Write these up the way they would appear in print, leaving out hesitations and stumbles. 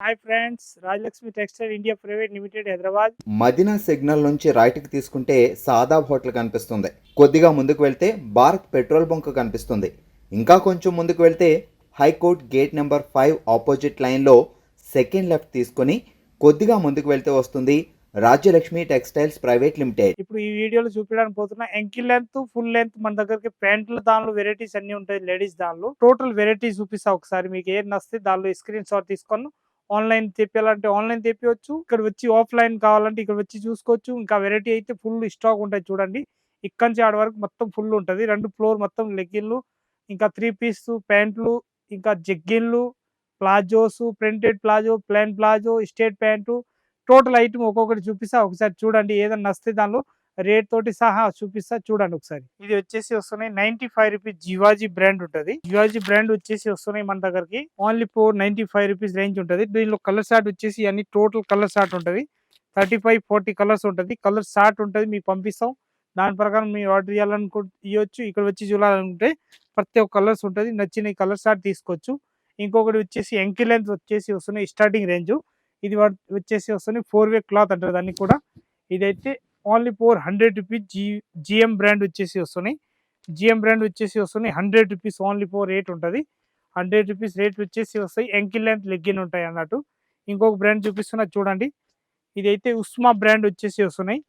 Hi friends, Rajalakshmi textile India private limited Hyderabad. Madina signal నుంచి రైట్కి తీసుకుంటే సాదాబ్ హోటల్ కనిపిస్తుంది. కొద్దిగా ముందుకు వెళ్తే భారత్ పెట్రోల్ బంక్ కనిపిస్తుంది. ఇంకా కొంచెం ముందుకు వెళ్తే హైకోర్ట్ గేట్ నెంబర్ 5 ఆపోజిట్ లైన్లో సెకండ్ లెఫ్ట్ తీసుకొని కొద్దిగా ముందుకు వెళ్తే వస్తుంది రాజ్యలక్ష్మి టెక్స్టైల్స్ ప్రైవేట్ లిమిటెడ్. ఇప్పుడు ఈ వీడియోలో చూపించడానికి పోతున్నా ఎంకిల్ లెంత్, ఫుల్ లెంత్ మన దగ్గరికి ప్యాంట్లు దానిలో వెరైటీస్ అన్ని ఉంటాయి. లేడీస్ దానిలో టోటల్ వెరైటీస్ చూపిస్తా. ఒకసారి మీకు ఏం నస్తే దానిలో స్క్రీన్ షాట్ తీసుకొని ఆన్లైన్ తెప్పాలంటే ఆన్లైన్ తెప్పియొచ్చు. ఇక్కడ వచ్చి ఆఫ్లైన్ కావాలంటే ఇక్కడ వచ్చి చూసుకోవచ్చు. ఇంకా వెరైటీ అయితే ఫుల్ స్టాక్ ఉంటాయి. చూడండి, ఇక్కడ నుంచి ఆడ వరకు మొత్తం ఫుల్ ఉంటుంది. 2 ఫ్లోర్ మొత్తం లెగ్గిన్లు, ఇంకా 3 పీస్ ప్యాంట్లు, ఇంకా జగ్గిన్లు, palazzos, printed palazzo, plain palazzo, straight pant, total item ఒక్కొక్కటి చూపిస్తా. ఒకసారి చూడండి, ఏదైనా నస్తే దానిలో రేట్ తోటి సహా చూపిస్తా. చూడండి ఒకసారి. ఇది వచ్చేసి వస్తున్నాయి 95 రూపీస్. జివాజీ బ్రాండ్ ఉంటుంది. జివాజీ బ్రాండ్ వచ్చేసి వస్తున్నాయి మన దగ్గరికి ఓన్లీ 495 రూపీస్ రేంజ్ ఉంటుంది. దీనిలో కలర్ షార్ట్ వచ్చేసి అన్ని టోటల్ కలర్ షార్ట్ ఉంటుంది. 35-40 కలర్స్ ఉంటుంది. కలర్ షార్ట్ ఉంటుంది, మీకు పంపిస్తాం. దాని ప్రకారం మీరు ఆర్డర్ చేయాలనుకో ఇవ్వచ్చు. ఇక్కడ వచ్చి చూడాలనుకుంటే ప్రతి ఒక్క కలర్స్ ఉంటుంది. నచ్చిన కలర్ షార్ట్ తీసుకోవచ్చు. ఇంకొకటి వచ్చేసి ఎంకిల్ లెంత్ వచ్చేసి వస్తున్నాయి స్టార్టింగ్ రేంజ్. ఇది వచ్చేసి వస్తుంది 4-వే క్లాత్ అంటారు దాన్ని కూడా. ఇదైతే ఓన్లీ 400 రూపీస్. జిఎం బ్రాండ్ వచ్చేసి వస్తున్నాయి. జిఎం బ్రాండ్ వచ్చేసి వస్తున్నాయి 100 రూపీస్. ఓన్లీ 4 రేట్ ఉంటుంది. 100 రూపీస్ రేట్ వచ్చేసి వస్తాయి. ఎంకిల్ లెంత్ లెగ్గిన్ ఉంటాయి అన్నట్టు. ఇంకొక బ్రాండ్ చూపిస్తున్నా చూడండి. ఇదైతే ఉస్మా బ్రాండ్ వచ్చేసి వస్తున్నాయి.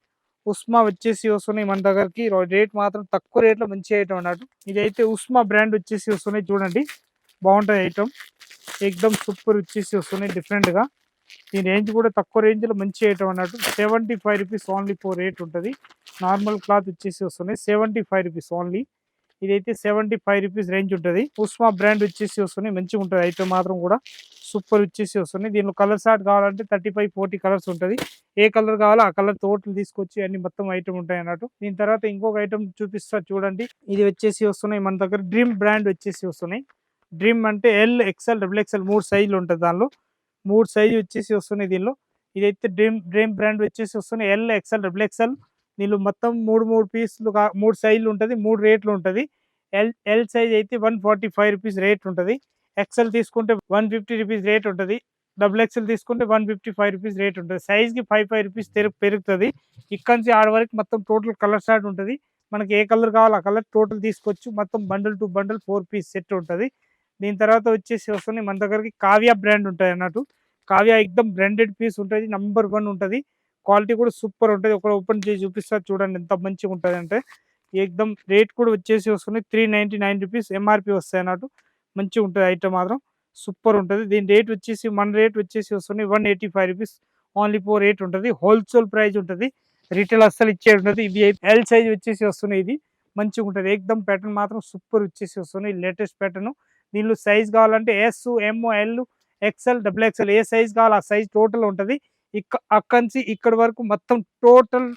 ఉస్మా వచ్చేసి వస్తున్నాయి మన దగ్గరికి. రేట్ మాత్రం తక్కువ రేట్లో మంచి ఐటమ్ అన్నట్టు. ఇదైతే ఉస్మా బ్రాండ్ వచ్చేసి వస్తున్నాయి చూడండి. బాగుంటుంది ఐటమ్, ఎక్దమ్ సూపర్ వచ్చేసి వస్తున్నాయి డిఫరెంట్గా. ఈ రేంజ్ కూడా తక్కువ రేంజ్లో మంచి ఐటమ్ అన్నట్టు. 75 రూపీస్ ఓన్లీ 4 రేట్ ఉంటుంది. నార్మల్ క్లాత్ వచ్చేసి వస్తున్నాయి 75 రూపీస్ ఓన్లీ. ఇదైతే 75 రూపీస్ రేంజ్ ఉంటుంది. ఉస్మా బ్రాండ్ వచ్చేసి వస్తున్నాయి, మంచిగా ఉంటుంది ఐటమ్ మాత్రం కూడా సూపర్ వచ్చేసి వస్తున్నాయి. దీనిలో కలర్ షార్ట్ కావాలంటే 35-40 కలర్స్ ఉంటుంది. ఏ కలర్ కావాలో ఆ కలర్ టోటల్ తీసుకొచ్చి అన్ని మొత్తం ఐటమ్ ఉంటాయి అన్నట్టు. దీని తర్వాత ఇంకొక ఐటమ్ చూపిస్తా చూడండి. ఇది వచ్చేసి వస్తున్నాయి మన దగ్గర డ్రీమ్ బ్రాండ్ వచ్చేసి వస్తున్నాయి. డ్రీమ్ అంటే XL, XXL 3 సైజులు ఉంటుంది. దానిలో 3 సైజు వచ్చేసి వస్తున్నాయి దీనిలో. ఇదైతే డ్రీమ్ బ్రాండ్ వచ్చేసి వస్తున్నాయి XL, XXL. దీనిలో మొత్తం 3 పీసులు 3 సైజులు ఉంటుంది. 3 రేట్లు ఉంటుంది. ఎల్ సైజ్ అయితే 145 రూపీస్ రేట్ ఉంటుంది. ఎక్సెల్ తీసుకుంటే 150 రూపీస్ రేట్ ఉంటుంది. XXL తీసుకుంటే 155 రూపీస్ రేట్ ఉంటుంది. సైజ్కి 5 రూపీస్ పెరుగుతుంది. ఇక్కడ నుంచి ఆడ వరకు మొత్తం టోటల్ కలర్ షార్ట్ ఉంటుంది. మనకి ఏ కలర్ కావాలో ఆ కలర్ టోటల్ తీసుకోవచ్చు. మొత్తం bundle to bundle 4 piece set ఉంటుంది. దీని తర్వాత వచ్చేసి వస్తుంది మన దగ్గరికి కావ్య బ్రాండ్ ఉంటుంది అన్నట్టు. కావ్య ఎక్దమ్ బ్రాండెడ్ పీస్ ఉంటుంది. నంబర్ 1 ఉంటుంది. క్వాలిటీ కూడా సూపర్ ఉంటుంది. ఒక ఓపెన్ చేసి చూపిస్తారు చూడండి ఎంత మంచిగా ఉంటుంది అంటే. ఎక్దమ్ రేట్ కూడా వచ్చేసి వస్తుంది 399 రూపీస్ ఎంఆర్పి వస్తాయి అన్నట్టు. మంచిగా ఉంటుంది ఐటమ్ మాత్రం సూపర్ ఉంటుంది. దీని రేట్ వచ్చేసి మన రేట్ వచ్చేసి వస్తుంది 185 రూపీస్ ఓన్లీ 4 రేట్ ఉంటుంది. హోల్సేల్ ప్రైస్ ఉంటుంది. రిటైల్ అస్సలు ఇచ్చే ఉంటుంది. ఇది ఎల్ సైజ్ వచ్చేసి వస్తున్నాయి. ఇది మంచిగా ఉంటుంది. ఎక్దమ్ ప్యాటర్న్ మాత్రం సూపర్ వచ్చేసి వస్తుంది. Latest pattern. దీనిలో సైజ్ కావాలంటే ఎస్, ఎమ్, ఎల్, XL, XXL ఏ సైజ్ కావాలి ఆ సైజ్ టోటల్ ఉంటుంది. అక్కడి నుంచి ఇక్కడ వరకు మొత్తం టోటల్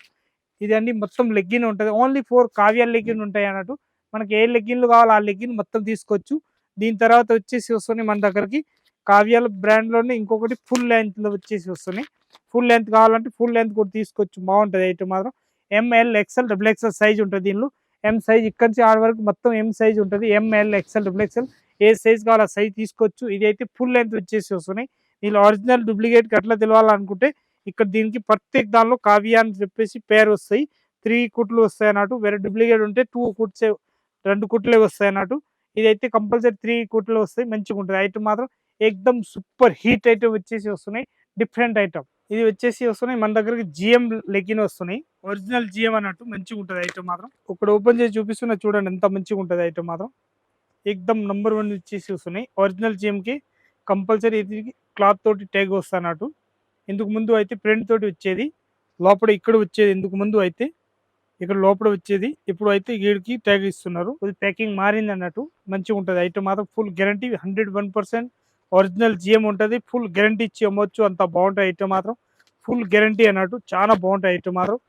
ఇది అన్ని మొత్తం లెగ్గిన్ ఉంటుంది. ఓన్లీ 4 కావ్యాల లెగ్గిన్ ఉంటాయి అన్నట్టు. మనకి ఏ లెగ్గిన్లు కావాలో ఆ లెగ్గిన్ మొత్తం తీసుకోవచ్చు. దీని తర్వాత వచ్చేసి వస్తున్నాయి మన దగ్గరికి కావ్యాల బ్రాండ్లోనే ఇంకొకటి ఫుల్ లెంత్లో వచ్చేసి వస్తున్నాయి. ఫుల్ లెంత్ కావాలంటే ఫుల్ లెంత్ కూడా తీసుకోవచ్చు. బాగుంటుంది ఐటమ్ మాత్రం. ML, XL, XXL సైజ్ ఉంటుంది దీనిలో. ఎం సైజ్ ఇక్కడ నుంచి ఆడ వరకు మొత్తం ఎం సైజ్ ఉంటుంది. ML, XL, XXL ఏ సైజ్ కావాలో ఆ సైజ్ తీసుకోవచ్చు. ఇది అయితే ఫుల్ లెంత్ వచ్చేసి వస్తున్నాయి. దీనిలో ఒరిజినల్ డూప్లికేట్ అట్లా తెలియాలనుకుంటే ఇక్కడ దీనికి ప్రత్యేక దానిలో కావ్య అని చెప్పేసి పేరు వస్తాయి. 3 కుట్లు వస్తాయి అన్నట్టు. వేరే డూప్లికేట్ ఉంటే 2 కుట్సే 2 కుట్లే వస్తాయి అన్నట్టు. ఇదైతే కంపల్సరీ 3 కుట్లు వస్తాయి. మంచిగా ఉంటుంది ఐటమ్ మాత్రం. ఎక్దమ్ సూపర్ హీట్ ఐటమ్ వచ్చేసి వస్తున్నాయి. Different item. ఇది వచ్చేసి వస్తున్నాయి మన దగ్గరికి జిఎం లెగ్గిన్ వస్తున్నాయి. ఒరిజినల్ జిఎం అన్నట్టు. మంచిగా ఉంటుంది ఐటమ్ మాత్రం. ఒకటి ఓపెన్ చేసి చూపిస్తున్నా చూడండి ఎంత మంచిగా ఉంటుంది ఐటమ్ మాత్రం. ఎక్దమ్ నంబర్ 1 వచ్చేసి వస్తున్నాయి. ఒరిజినల్ జిఎంకి కంపల్సరీ ఇది క్లాత్ తోటి ట్యాగ్ వస్తా అన్నట్టు. ఇందుకు ముందు అయితే ప్రింట్ తోటి వచ్చేది. లోపల ఇక్కడ వచ్చేది. ఇందుకు ముందు అయితే ఇక్కడ లోపల వచ్చేది. ఇప్పుడు అయితే వీడికి ట్యాగ్ ఇస్తున్నారు. ఇది ప్యాకింగ్ మారింది అన్నట్టు. మంచిగా ఉంటుంది ఐటమ్ మాత్రం. ఫుల్ గ్యారంటీ 101% ఒరిజినల్ జిఎం ఉంటుంది. ఫుల్ గ్యారంటీ ఇచ్చి అమ్మవచ్చు. అంత బాగుంటుంది ఐటమ్ మాత్రం. ఫుల్ గ్యారంటీ అన్నట్టు. చాలా బాగుంటాయి ఐటమ్ మాత్రం.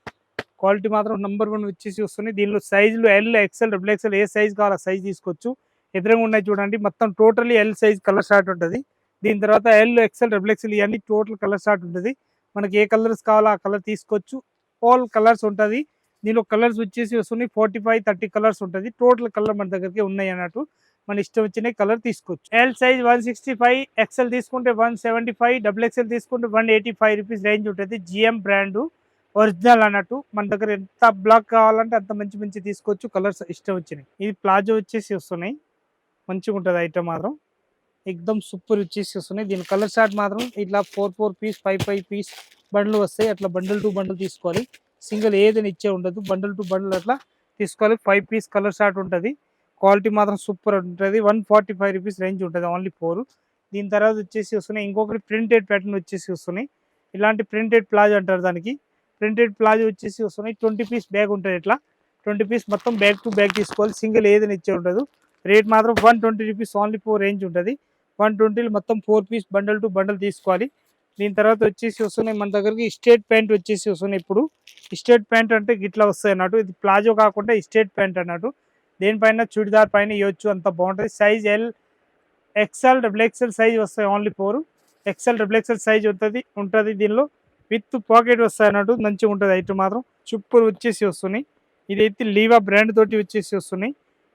క్వాలిటీ మాత్రం నంబర్ 1 వచ్చేసి వస్తున్నాయి. దీనిలో సైజులు ఎల్, XL, XXL ఏ సైజ్ కావాలో ఆ సైజ్ తీసుకోవచ్చు. ఎదురుగా ఉన్నాయి చూడండి. మొత్తం totally L size colour short ఉంటుంది. దీని తర్వాత ఎల్, XL, XXL ఇవన్నీ టోటల్ కలర్ షార్ట్ ఉంటుంది. మనకి ఏ కలర్స్ కావాలో ఆ కలర్ తీసుకోవచ్చు. ఆల్ కలర్స్ ఉంటుంది. దీనిలో కలర్స్ వచ్చేసి వస్తున్నాయి 45-30 కలర్స్ ఉంటుంది. టోటల్ కలర్ మన దగ్గరికి ఉన్నాయి అన్నట్టు. మన ఇష్టం వచ్చిన కలర్ తీసుకోవచ్చు. ఎల్ సైజ్ 165, ఎక్సెల్ తీసుకుంటే 175, డబుల్ ఎక్సెల్ తీసుకుంటే 185 రూపీస్ రేంజ్ ఉంటుంది. జిఎం బ్రాండ్ ఒరిజినల్ అన్నట్టు. మన దగ్గర ఎంత బ్లాక్ కావాలంటే అంత మంచి మంచి తీసుకోవచ్చు. కలర్స్ ఇష్టం వచ్చినాయి. ఇది ప్లాజో వచ్చేసి వస్తున్నాయి, మంచిగా ఉంటుంది ఐటమ్ మాత్రం. ఎక్దమ్ సూపర్ వచ్చేసి వస్తున్నాయి. దీని కలర్ షార్ట్ మాత్రం ఇట్లా 4 పీస్ 5 పీస్ బండ్లు వస్తాయి. అట్లా బండిల్ టు బండిల్ తీసుకోవాలి. సింగిల్ ఏదైనా ఇచ్చే ఉండదు. బండిల్ టు బండిల్ అట్లా తీసుకోవాలి. 5 పీస్ కలర్ షార్ట్ ఉంటుంది. క్వాలిటీ మాత్రం సూపర్ ఉంటుంది. 145 రూపీస్ రేంజ్ ఉంటుంది, ఓన్లీ 4. దీని తర్వాత వచ్చేసి వస్తున్నాయి ఇంకొకటి ప్రింటెడ్ ప్యాటర్న్ వచ్చేసి వస్తున్నాయి. ఇలాంటి ప్రింటెడ్ ప్లాజో అంటారు దానికి. ప్రింటెడ్ ప్లాజో వచ్చేసి వస్తున్నాయి. 20 పీస్ బ్యాగ్ ఉంటుంది. ఇట్లా 20 పీస్ మొత్తం బ్యాగ్ టు బ్యాగ్ తీసుకోవాలి. సింగిల్ ఏదైనా ఇచ్చే ఉండదు. రేట్ మాత్రం 120 రూపీస్, ఓన్లీ 4 రేంజ్ ఉంటుంది. 120 మొత్తం 4 పీస్ బండల్ టు బండల్ తీసుకోవాలి. దీని తర్వాత వచ్చేసి వస్తున్నాయి మన దగ్గరికి స్టేట్ ప్యాంట్ వచ్చేసి వస్తున్నాయి. ఇప్పుడు స్టేట్ ప్యాంట్ అంటే గిట్లా వస్తాయి అన్నట్టు. ఇది ప్లాజో కాకుండా స్టేట్ ప్యాంట్ అన్నట్టు. దేనిపైన చుడిదార్ పైన ఇవ్వచ్చు, అంత బాగుంటుంది. Size L, XL, double XL size వస్తాయి, only 4. XL, double XL size ఉంటుంది దీనిలో. విత్ పాకెట్ వస్తాయి అన్నట్టు, మంచిగా ఉంటుంది ఐటమ్ మాత్రం. సూపర్ వచ్చేసి వస్తున్నాయి. ఇదైతే లీవా బ్రాండ్ తోటి వచ్చేసి వస్తున్నాయి.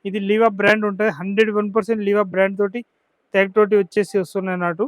ఇది లీవా బ్రాండ్ ఉంటుంది. 101% లీవా బ్రాండ్ తోటి ట్యాగ్ తోటి వచ్చేసి వస్తున్నాయి అన్నట్టు.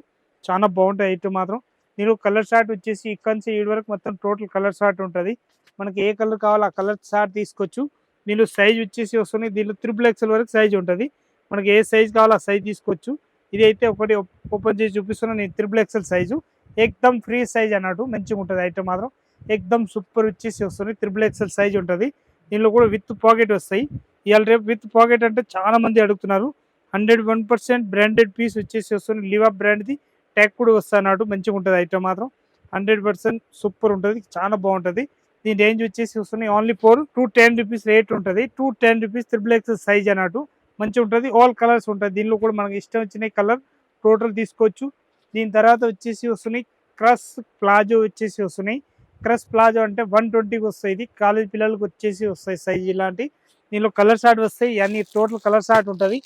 చాలా బాగుంటాయి ఐటమ్ మాత్రం. దీనిలో కలర్ షార్ట్ వచ్చేసి ఇక్కడ నుంచి ఈ వరకు మొత్తం టోటల్ కలర్ షార్ట్ ఉంటుంది. మనకి ఏ కలర్ కావాలో ఆ కలర్ షార్ట్ తీసుకోవచ్చు. దీనిలో సైజ్ వచ్చేసి వస్తున్నాయి. దీనిలో 3XL వరకు సైజ్ ఉంటుంది. మనకి ఏ సైజ్ కావాలో ఆ సైజ్ తీసుకోవచ్చు. ఇది అయితే ఒకటి ఓపెన్ చేసి చూపిస్తున్నా నేను. 3XL సైజు ఎక్దమ్ ఫ్రీ సైజ్ అన్నట్టు, మంచిగా ఉంటుంది ఐటమ్ మాత్రం. ఎక్దమ్ సూపర్ వచ్చేసి వస్తుంది. 3XL సైజ్ ఉంటుంది. దీనిలో కూడా విత్ పాకెట్ వస్తాయి. ఇవాళ రేపు విత్ పాకెట్ అంటే చాలా మంది అడుగుతున్నారు. 101% బ్రాండెడ్ పీస్ వచ్చేసి వస్తుంది. లివా బ్రాండ్ది ట్యాగ్ కూడా వస్తుంది అన్నట్టు, మంచిగా ఉంటుంది ఐటమ్ మాత్రం. 100% సూపర్ ఉంటుంది, చాలా బాగుంటుంది. దీని రేంజ్ వచ్చేసి వస్తున్నాయి ఓన్లీ 210 రూపీస్ రేట్ ఉంటుంది. 210 రూపీస్ 3XL సైజ్ అన్నట్టు, మంచిగా ఉంటుంది. ఆల్ కలర్స్ ఉంటుంది దీనిలో కూడా. మనకి ఇష్టం వచ్చిన కలర్ టోటల్ తీసుకోవచ్చు. దీని తర్వాత వచ్చేసి వస్తున్నాయి క్రష్ ప్లాజో వచ్చేసి వస్తున్నాయి. క్రష్ ప్లాజో అంటే 120కి వస్తాయి. ఇది కాలేజ్ పిల్లలకు వచ్చేసి వస్తాయి సైజ్ ఇలాంటి. దీనిలో కలర్ షార్ట్ వస్తాయి. అన్ని టోటల్ కలర్ షార్ట్ ఉంటుంది.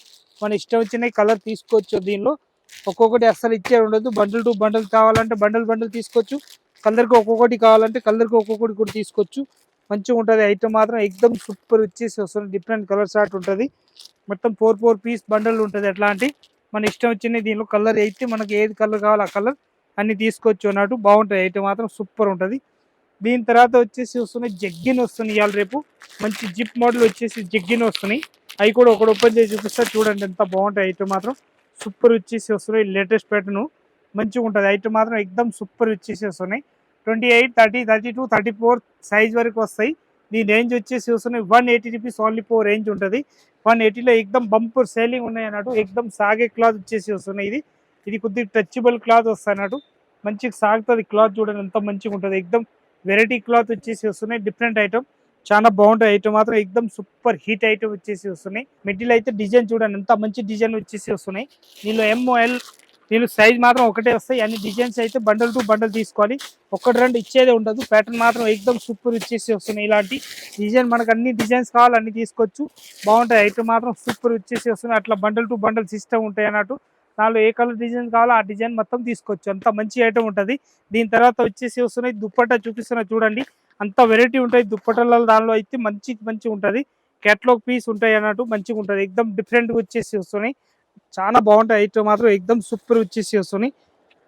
మన ఇష్టం వచ్చిన కలర్ తీసుకోవచ్చు. దీనిలో ఒక్కొక్కటి అస్సలు ఇచ్చే ఉండదు. బండిల్ టు బండిల్ కావాలంటే బండిల్ తీసుకోవచ్చు. కలర్కి ఒక్కొక్కటి కావాలంటే కలర్కి ఒక్కొక్కటి కూడా తీసుకోవచ్చు. మంచిగా ఉంటుంది ఐటమ్ మాత్రం. ఎక్దమ్ సూపర్ వచ్చేసి వస్తుంది. డిఫరెంట్ కలర్ షార్ట్ ఉంటుంది. మొత్తం 4 పీస్ బండల్ ఉంటుంది. అట్లాంటి మన ఇష్టం వచ్చిన దీనిలో కలర్ అయితే మనకి ఏది కలర్ కావాలో ఆ కలర్ అన్ని తీసుకోవచ్చు అన్నట్టు. బాగుంటుంది ఐటమ్ మాత్రం, సూపర్ ఉంటుంది. దీని తర్వాత వచ్చేసి వస్తున్నాయి జగ్గిన్ వస్తున్నాయి. ఇవాళ రేపు మంచి జిప్ మోడల్ వచ్చేసి జగ్గిన్ వస్తున్నాయి. అవి కూడా ఒకటి ఓపెన్ చేసి చూపిస్తారు చూడండి, ఎంత బాగుంటాయి ఐటమ్ మాత్రం. సూపర్ వచ్చేసి వస్తున్నాయి. లేటెస్ట్ ప్యాటర్న్ మంచిగా ఉంటుంది ఐటమ్ మాత్రం. ఎక్దమ్ సూపర్ వచ్చేసి వస్తున్నాయి. 28, 30, 32, 34 సైజ్ వరకు వస్తాయి. దీని రేంజ్ వచ్చేసి వస్తున్నాయి 180 రూపీస్, ఓన్లీ 4 రేంజ్ ఉంటుంది. 180లో ఎక్దమ్ బంపర్ సేలింగ్ ఉన్నాయి అన్నట్టు. ఎక్దమ్ సాగే క్లాత్ వచ్చేసి వస్తున్నాయి. ఇది కొద్దిగా టచబుల్ క్లాత్ వస్తాయి అన్నట్టు, మంచిగా సాగుతుంది క్లాత్. చూడండి ఎంత మంచిగా ఉంటుంది. ఎక్దమ్ వెరైటీ క్లాత్ వచ్చేసి వస్తున్నాయి. డిఫరెంట్ ఐటమ్, చాలా బాగుంటాయి ఐటమ్ మాత్రం. ఎక్దమ్ సూపర్ హీట్ ఐటమ్ వచ్చేసి వస్తున్నాయి. మెటీరియల్ అయితే డిజైన్ చూడండి ఎంత మంచి డిజైన్ వచ్చేసి వస్తున్నాయి. దీనిలో ML, దీనిలో సైజ్ మాత్రం ఒకటే వస్తాయి. అన్ని డిజైన్స్ అయితే బండల్ టు బండల్ తీసుకోవాలి. ఒకటి రెండు ఇచ్చేదే ఉండదు. ప్యాటర్న్ మాత్రం ఎక్దమ్ సూపర్ వచ్చేసి వస్తున్నాయి. ఇలాంటి డిజైన్ మనకు అన్ని డిజైన్స్ కావాలి అన్ని తీసుకోవచ్చు. బాగుంటాయి ఐటమ్ మాత్రం, సూపర్ వచ్చేసి వస్తున్నాయి. అట్లా బండల్ టు బండల్ సిస్టమ్ ఉంటాయి అన్నట్టు. దానిలో ఏ కలర్ డిజైన్ కావాలో ఆ డిజైన్ మొత్తం తీసుకోవచ్చు. అంత మంచి ఐటమ్ ఉంటుంది. దీని తర్వాత వచ్చేసి వస్తున్నాయి దుప్పట్టా చూపిస్తున్నా చూడండి. అంత వెరైటీ ఉంటాయి దుప్పట్టల. దానిలో అయితే మంచి ఉంటుంది. క్యాట్లాగ్ పీస్ ఉంటాయి అన్నట్టు, మంచిగా ఉంటుంది. ఎక్దమ్ డిఫరెంట్గా వచ్చేసి వస్తున్నాయి. చాలా బాగుంటాయి ఐటమ్ మాత్రం. ఎక్దమ్ సూపర్ వచ్చేసి వస్తున్నాయి.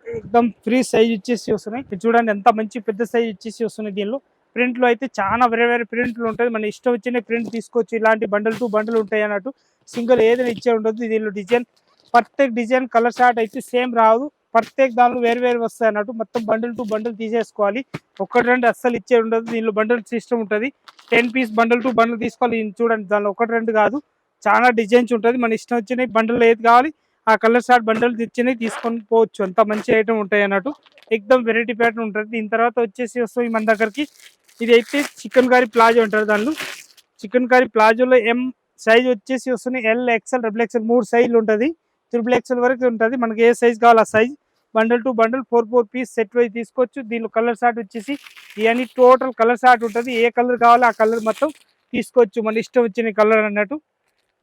ఎక్దమ్ ఫ్రీ సైజ్ వచ్చేసి వస్తున్నాయి. చూడండి ఎంత మంచి పెద్ద సైజ్ వచ్చేసి వస్తున్నాయి. దీనిలో ప్రింట్లు అయితే చాలా వేరే ప్రింట్లు ఉంటాయి. మన ఇష్టం వచ్చిన ప్రింట్ తీసుకోవచ్చు. ఇలాంటి బండల్ టు బండల్ ఉంటాయి అన్నట్టు. సింగిల్ ఏదైనా ఇచ్చే ఉండదు. దీనిలో design perfect design colour short అయితే సేమ్ రాదు. పర్ఫెక్ట్ దానిలో వేరు వస్తాయి అన్నట్టు. మొత్తం బండిల్ టు బండిల్ తీసేసుకోవాలి. ఒకటి రెండు అస్సలు ఇచ్చే ఉండదు. దీనిలో బండిల్ సిస్టమ్ ఉంటుంది. 10 పీస్ బండిల్ టు బండిల్ తీసుకోవాలి. చూడండి దానిలో ఒకటి రెండు కాదు, చాలా డిజైన్స్ ఉంటుంది. మన ఇష్టం వచ్చినాయి బండిల్ ఏది కావాలి ఆ కలర్ షార్ట్ బండిల్ తెచ్చినాయి తీసుకొని పోవచ్చు. అంత మంచి ఐటమ్ ఉంటాయి అన్నట్టు. ఎక్దమ్ వెరైటీ ప్యాటర్న్ ఉంటుంది. దీని తర్వాత వచ్చేసి వస్తుంది మన దగ్గరికి. ఇది అయితే చికెన్ కర్రీ ప్లాజో అంటారు. దానిలో చికెన్ కర్రీ ప్లాజోలో M సైజ్ వచ్చేసి వస్తుంది. L, XL, XXL 3 సైజులు ఉంటుంది. XXL వరకు ఉంటుంది. మనకి ఏ సైజ్ కావాలి ఆ size bundle to bundle 4 piece set wise తీసుకోవచ్చు. దీనిలో కలర్ షార్ట్ వచ్చేసి ఇవన్నీ టోటల్ కలర్ షార్ట్ ఉంటుంది. ఏ కలర్ కావాలో ఆ కలర్ మొత్తం తీసుకోవచ్చు. మన ఇష్టం వచ్చిన కలర్ అన్నట్టు.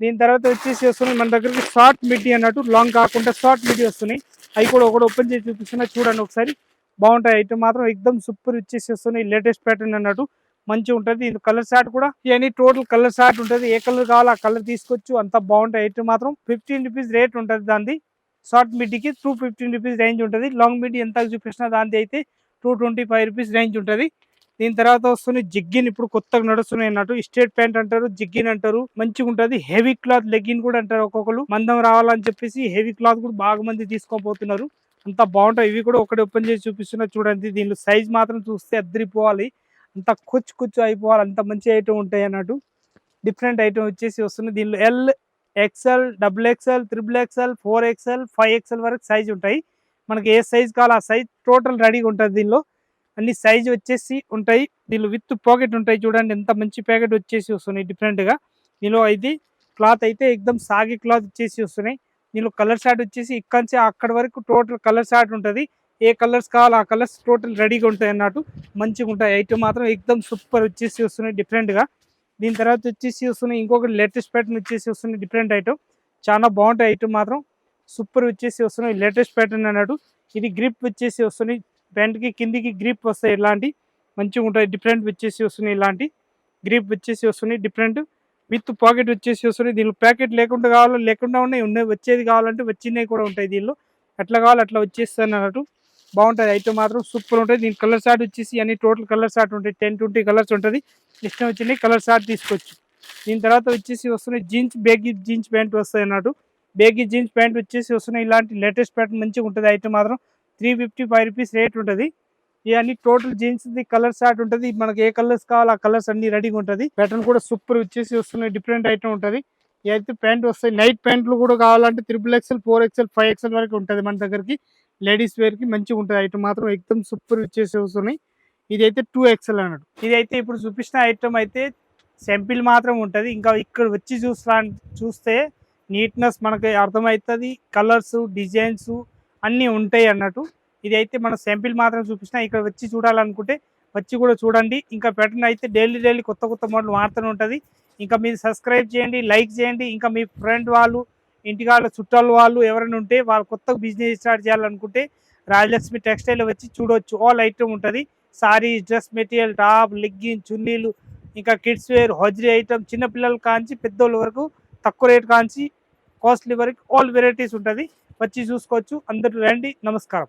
దీని తర్వాత వచ్చేసి వస్తున్నాయి మన దగ్గరికి షార్ట్ మిడ్డీ అన్నట్టు. లాంగ్ కాకుండా షార్ట్ మిడ్డీ వస్తున్నాయి. అవి కూడా ఒకటి ఓపెన్ చేసి చూపిస్తున్నా చూడండి ఒకసారి. బాగుంటాయి ఐటమ్ మాత్రం. ఎక్దమ్ సూపర్ వచ్చేసి వస్తున్నాయి. లేటెస్ట్ ప్యాటర్న్ అన్నట్టు. మంచిగా ఉంటుంది. ఇది కలర్ చార్ట్ కూడా ఇవన్నీ టోటల్ కలర్ చార్ట్ ఉంటుంది. ఏ కలర్ కావాలో ఆ కలర్ తీసుకోవచ్చు. అంత బాగుంటాయి. ఐటమ్ మాత్రం 15 రూపీస్ రేట్ ఉంటుంది దాన్ని. షార్ట్ మిడ్డీకి 215 రూపీస్ రేంజ్ ఉంటుంది. లాంగ్ మిడ్డీ ఎంత చూపించినా దాని అయితే 225 రూపీస్ రేంజ్ ఉంటుంది. దీని తర్వాత వస్తుంది జిగ్గిన్. ఇప్పుడు కొత్తగా నడుస్తున్నాయి అన్నట్టు. స్ట్రేట్ ప్యాంట్ అంటారు, జిగ్గిన్ అంటారు. మంచిగా ఉంటుంది. హెవీ క్లాత్ లెగ్గిన్ కూడా అంటారు ఒక్కొక్కరు. మందం రావాలని చెప్పేసి హెవీ క్లాత్ కూడా బాగా మంది తీసుకోబోతున్నారు. అంత బాగుంటాయి. ఇవి కూడా ఒకటి ఓపెన్ చేసి చూపిస్తున్నా చూడండి. దీనిలో సైజ్ మాత్రం చూస్తే అద్దరిపోవాలి. అంత కుచ్చు అయిపోవాలి. అంత మంచి ఐటమ్ ఉంటాయి అన్నట్టు. డిఫరెంట్ ఐటమ్ వచ్చేసి వస్తుంది. దీనిలో L, XL, XXL, XXL, 4XL, 5XL వరకు సైజ్ ఉంటాయి. మనకి ఏ సైజ్ కావాలో ఆ సైజ్ టోటల్ రెడీగా ఉంటుంది. దీనిలో అన్ని సైజ్ వచ్చేసి ఉంటాయి. దీనిలో విత్ పాకెట్ ఉంటాయి. చూడండి ఎంత మంచి ప్యాకెట్ వచ్చేసి వస్తున్నాయి డిఫరెంట్గా. దీనిలో అయితే క్లాత్ అయితే ఎక్దమ్ సాగి క్లాత్ వచ్చేసి వస్తున్నాయి. దీనిలో కలర్ షార్ట్ వచ్చేసి ఇక్కడ నుంచి అక్కడ వరకు టోటల్ కలర్ షార్ట్ ఉంటుంది. ఏ కలర్స్ కావాలో ఆ కలర్స్ టోటల్ రెడీగా ఉంటాయి అన్నట్టు. మంచిగా ఉంటాయి. ఐటమ్ మాత్రం ఎక్దమ్ సూపర్ వచ్చేసి వస్తున్నాయి డిఫరెంట్గా. దీని తర్వాత వచ్చేసి వస్తున్నాయి ఇంకొకటి లేటెస్ట్ ప్యాటర్న్ వచ్చేసి వస్తున్నాయి డిఫరెంట్ ఐటమ్. చాలా బాగుంటాయి. ఐటమ్ మాత్రం సూపర్ వచ్చేసి వస్తున్నాయి. లేటెస్ట్ ప్యాటర్న్ అన్నట్టు. ఇది గ్రిప్ వచ్చేసి వస్తున్నాయి. ప్యాంట్కి కిందికి గ్రిప్ వస్తాయి. ఇలాంటి మంచిగా ఉంటాయి. డిఫరెంట్ వచ్చేసి వస్తున్నాయి. ఇలాంటి గ్రిప్ వచ్చేసి వస్తున్నాయి డిఫరెంట్. విత్ పాకెట్ వచ్చేసి వస్తున్నాయి. దీనిలో ప్యాకెట్ లేకుండా కావాలో లేకుండా ఉన్నాయి వచ్చేది కావాలంటే వచ్చినవి కూడా ఉంటాయి. దీనిలో ఎట్లా కావాలో అట్లా వచ్చేస్తాయి అన్నట్టు. బాగుంటుంది. ఐటమ్ మాత్రం సూపర్ ఉంటుంది. దీని కలర్ చార్ట్ వచ్చేసి అన్ని టోటల్ కలర్ చార్ట్ ఉంటాయి. 10-20 కలర్స్ ఉంటుంది. ఇష్టం వచ్చినాయి కలర్ చార్ట్ తీసుకోవచ్చు. దీని తర్వాత వచ్చేసి వస్తున్నాయి జీన్స్, బేగీ జీన్స్ ప్యాంట్ వస్తాయి అన్నట్టు. బేగీ జీన్స్ ప్యాంట్ వచ్చేసి వస్తున్నాయి. ఇలాంటి లేటెస్ట్ ప్యాటర్న్ మంచిగా ఉంటుంది. ఐటమ్ మాత్రం 355 రూపీస్ రేట్ ఉంటుంది. ఇవన్నీ total jeans the colour chart ఉంటుంది. మనకి ఏ కలర్స్ కావాలో ఆ కలర్స్ అన్ని రెడీగా ఉంటుంది. ప్యాటర్న్ కూడా సూపర్ వచ్చేసి వస్తున్నాయి. డిఫరెంట్ ఐటమ్ ఉంటుంది. ఇవైతే ప్యాంట్ వస్తాయి. నైట్ ప్యాంట్లు కూడా కావాలంటే XXL, 4XL, 5XL వరకు ఉంటుంది మన దగ్గరికి. లేడీస్ వేర్కి మంచిగా ఉంటుంది. ఐటమ్ మాత్రం ఎక్దమ్ సూపర్ వచ్చేసి వస్తున్నాయి. ఇదైతే 2XL అన్నట్టు. ఇదైతే ఇప్పుడు చూపించిన ఐటమ్ అయితే సింపుల్ మాత్రం ఉంటుంది. ఇంకా ఇక్కడ వచ్చి చూస్తే నీట్నెస్ మనకి అర్థమవుతుంది. కలర్స్, డిజైన్స్ అన్నీ ఉంటాయి అన్నట్టు. ఇది అయితే మన శాంపిల్ మాత్రం చూపించిన. ఇక్కడ వచ్చి చూడాలనుకుంటే వచ్చి కూడా చూడండి. ఇంకా ప్యాటర్న్ అయితే డైలీ కొత్త మోడల్ మారుతూనే ఉంటుంది. ఇంకా మీరు సబ్స్క్రైబ్ చేయండి, లైక్ చేయండి. ఇంకా మీ ఫ్రెండ్ వాళ్ళు, ఇంటికాళ్ళ చుట్టాల వాళ్ళు ఎవరైనా ఉంటే వాళ్ళు కొత్త బిజినెస్ స్టార్ట్ చేయాలనుకుంటే రాజలక్ష్మి టెక్స్టైల్ వచ్చి చూడవచ్చు. ఆల్ ఐటమ్ ఉంటుంది. Sarees, dress material, top, leggin, చున్నీలు, ఇంకా కిడ్స్ వేర్, హజ్రీ ఐటమ్, చిన్నపిల్లల కాంచి పెద్దోళ్ళ వరకు తక్కువ రేట్ కాంచి కాస్ట్లీ వరకు ఆల్ వెరైటీస్ ఉంటుంది. వచ్చి చూసుకోవచ్చు. అందరూ రండి. నమస్కారం.